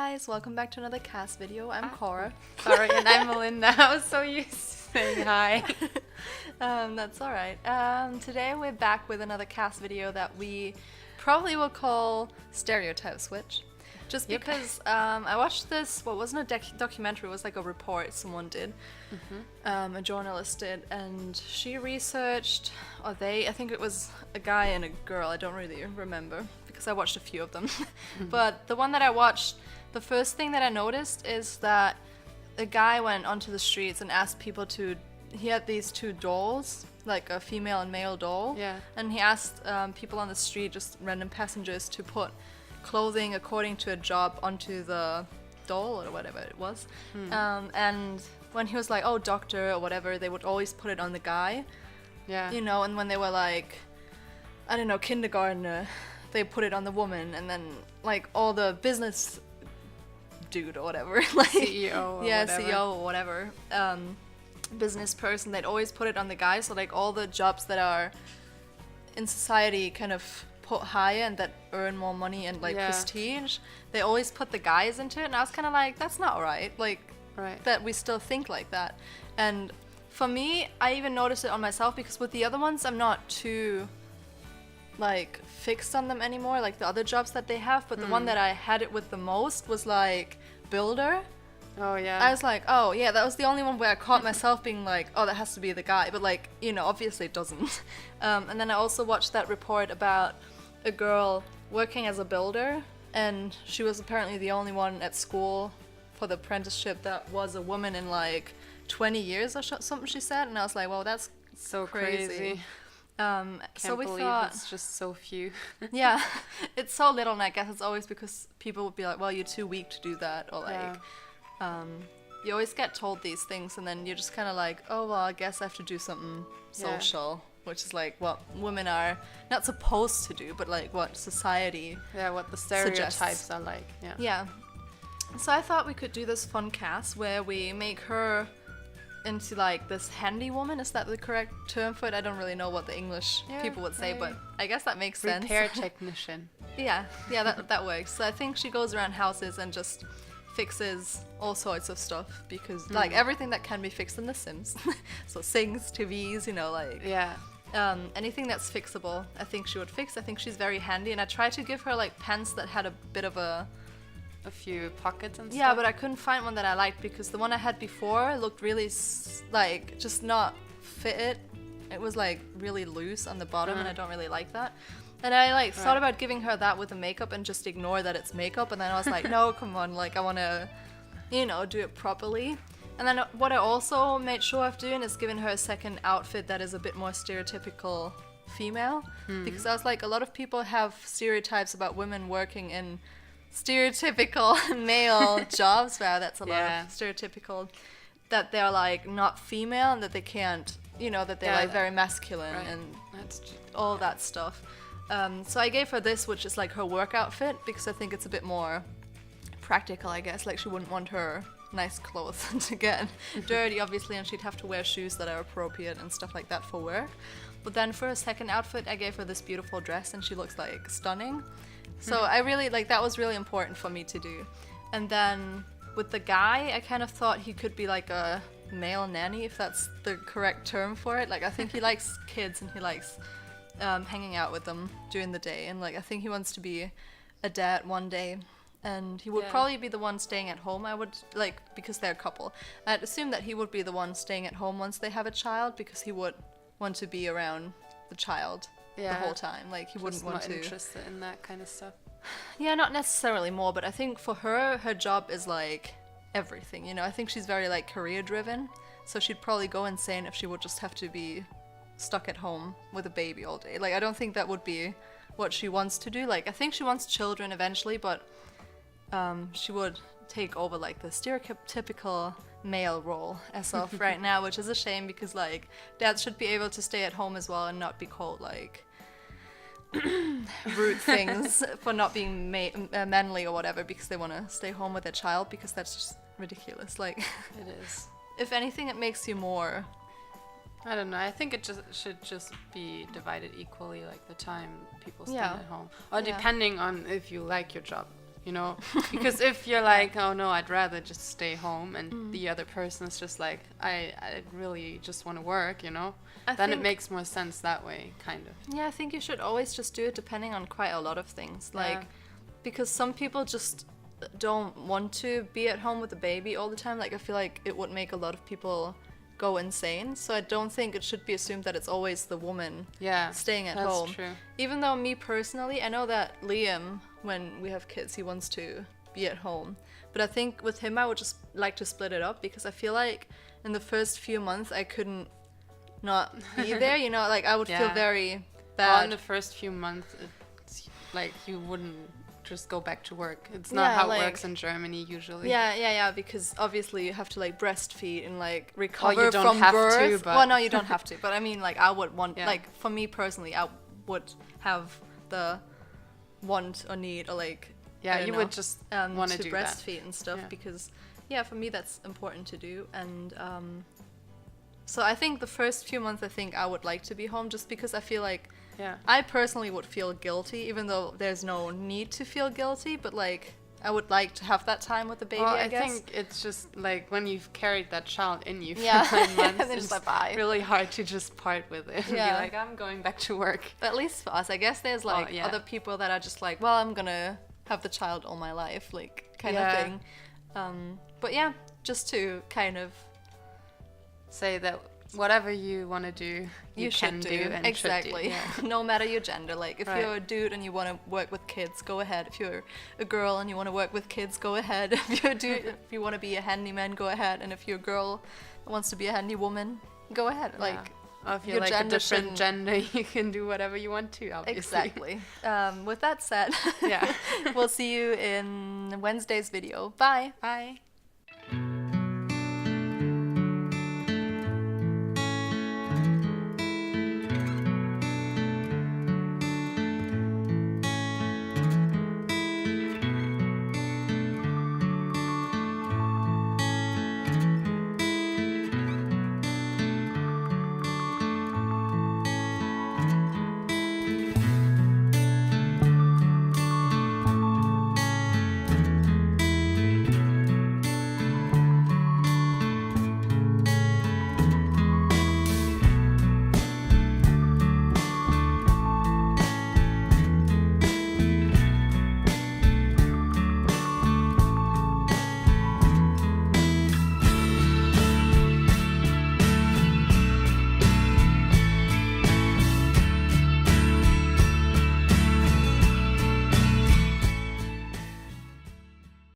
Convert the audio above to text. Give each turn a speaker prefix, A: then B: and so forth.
A: guys, welcome back to another CAS video. I'm Cora.
B: Sorry, and I'm Melinda. I was so used to saying hi.
A: That's alright. Today we're back with another CAS video that we probably will call Stereotype Switch. Just because I watched this, what wasn't a documentary, it was like a report someone did, a journalist did, and she researched, I think it was a guy and a girl, I don't really remember, because I watched a few of them. But the one that I watched, the first thing that I noticed is that a guy went onto the streets and asked people he had these two dolls, like a female and male doll, and he asked people on the street, just random passengers, to put clothing according to a job onto the doll or whatever it was. And when he was like, oh, doctor or whatever, they would always put it on the guy. Yeah. You know, and when they were like, I don't know, kindergartner, they put it on the woman, and then like all the business dude or whatever, like
B: CEO or whatever.
A: CEO or whatever, business person, they'd always put it on the guy. So like all the jobs that are in society kind of put higher and that earn more money and like prestige, they always put the guys into it, and I was kind of like, that's not right, like that we still think like that. And for me, I even noticed it on myself, because with the other ones I'm not too like fixed on them anymore, like the other jobs that they have, but the one that I had it with the most was like builder.
B: Oh yeah.
A: I was like, oh yeah, that was the only one where I caught myself being like, oh, that has to be the guy, but like, you know, obviously it doesn't. And then I also watched that report about a girl working as a builder, and she was apparently the only one at school for the apprenticeship that was a woman in like 20 years or something, she said. And I was like, well, that's
B: so crazy.
A: So we
B: believe
A: thought
B: it's just so few.
A: Yeah, it's so little, and I guess it's always because people would be like, well, you're too weak to do that, or like you always get told these things, and then you're just kind of like, oh, well, I guess I have to do something social, which is like what women are not supposed to do, but like what society
B: what the stereotypes
A: suggests.
B: are like.
A: Yeah. So I thought we could do this fun cast where we make her into like this handy woman. Is that the correct term for it? I don't really know what the English people would say, but I guess that makes sense.
B: Repair technician.
A: yeah, that works. So I think she goes around houses and just fixes all sorts of stuff, because like everything that can be fixed in The Sims. So sinks, TVs, you know, like anything that's fixable, I think she would fix. I think she's very handy, and I tried to give her like pants that had a bit of a
B: few pockets and stuff.
A: Yeah, but I couldn't find one that I liked, because the one I had before looked really like just not fitted. It was like really loose on the bottom, and I don't really like that. And I like thought about giving her that with the makeup and just ignore that it's makeup, and then I was like, no, come on, like I want to, you know, do it properly. And then what I also made sure of doing is giving her a second outfit that is a bit more stereotypical female, because I was like, a lot of people have stereotypes about women working in stereotypical male jobs. Wow, that's a lot of stereotypical, that they're like not female, and that they can't, you know, that they're like very masculine and all that stuff. So I gave her this, which is like her work outfit, because I think it's a bit more practical, I guess. Like she wouldn't want her nice clothes to get dirty, obviously, and she'd have to wear shoes that are appropriate and stuff like that for work. But then for a second outfit, I gave her this beautiful dress, and she looks like stunning. So I really, like, that was really important for me to do. And then with the guy, I kind of thought he could be like a male nanny, if that's the correct term for it. Like, I think he likes kids, and he likes hanging out with them during the day. And like, I think he wants to be a dad one day. And he would probably be the one staying at home, I would, like, because they're a couple. I'd assume that he would be the one staying at home once they have a child, because he would want to be around the child the whole time. Like, he wouldn't want to.
B: Just not interested in that kind of stuff.
A: Yeah, not necessarily more, but I think for her, her job is like everything, you know. I think she's very like career driven, so she'd probably go insane if she would just have to be stuck at home with a baby all day. Like, I don't think that would be what she wants to do. Like, I think she wants children eventually, but she would take over like the stereotypical male role as of right now, which is a shame, because like dads should be able to stay at home as well and not be called like rude things for not being manly or whatever, because they want to stay home with their child, because that's just ridiculous. Like,
B: it is.
A: If anything, it makes you more,
B: I don't know, I think it should just be divided equally, like the time people spend at home, or depending on if you like your job. you know? Because if you're like, oh no, I'd rather just stay home, and the other person is just like, I really just want to work, you know? Then it makes more sense that way, kind of.
A: Yeah, I think you should always just do it depending on quite a lot of things. Like, because some people just don't want to be at home with the baby all the time. Like, I feel like it would make a lot of people go insane. So I don't think it should be assumed that it's always the woman staying at home.
B: That's true.
A: Even though me personally, I know that Liam, when we have kids, he wants to be at home. But I think with him, I would just like to split it up, because I feel like in the first few months, I couldn't not be there, you know, like I would feel very bad.
B: Well, in the first few months, it's like you wouldn't just go back to work. It's not how it works in Germany usually.
A: Yeah, because obviously you have to like breastfeed and like recover
B: you don't
A: from
B: have
A: birth.
B: to, but
A: well, no, you don't have to. But I mean, like I would want, like for me personally, I would have the want or need or like
B: you would just want to do
A: breastfeed and stuff because for me that's important to do. And so I think the first few months, I think I would like to be home, just because I feel like I personally would feel guilty, even though there's no need to feel guilty, but like I would like to have that time with the baby, I guess.
B: I think it's just like when you've carried that child in you for 9 months,
A: and it's like,
B: really hard to just part with it and be like, I'm going back to work.
A: At least for us, I guess there's like other people that are just like, well, I'm gonna have the child all my life, like kind of thing. But yeah, just to kind of
B: say that whatever you want to do, you can do and
A: exactly.
B: Should do.
A: No matter your gender. Like if you're a dude and you want to work with kids, go ahead. If you're a girl and you want to work with kids, go ahead. If you're a dude, if you want to be a handyman, go ahead. And if you're a girl that wants to be a handy woman, go ahead. Like,
B: or if you're like a different gender, you can do whatever you want to, obviously.
A: Exactly. With that said, we'll see you in Wednesday's video. Bye.
B: Bye.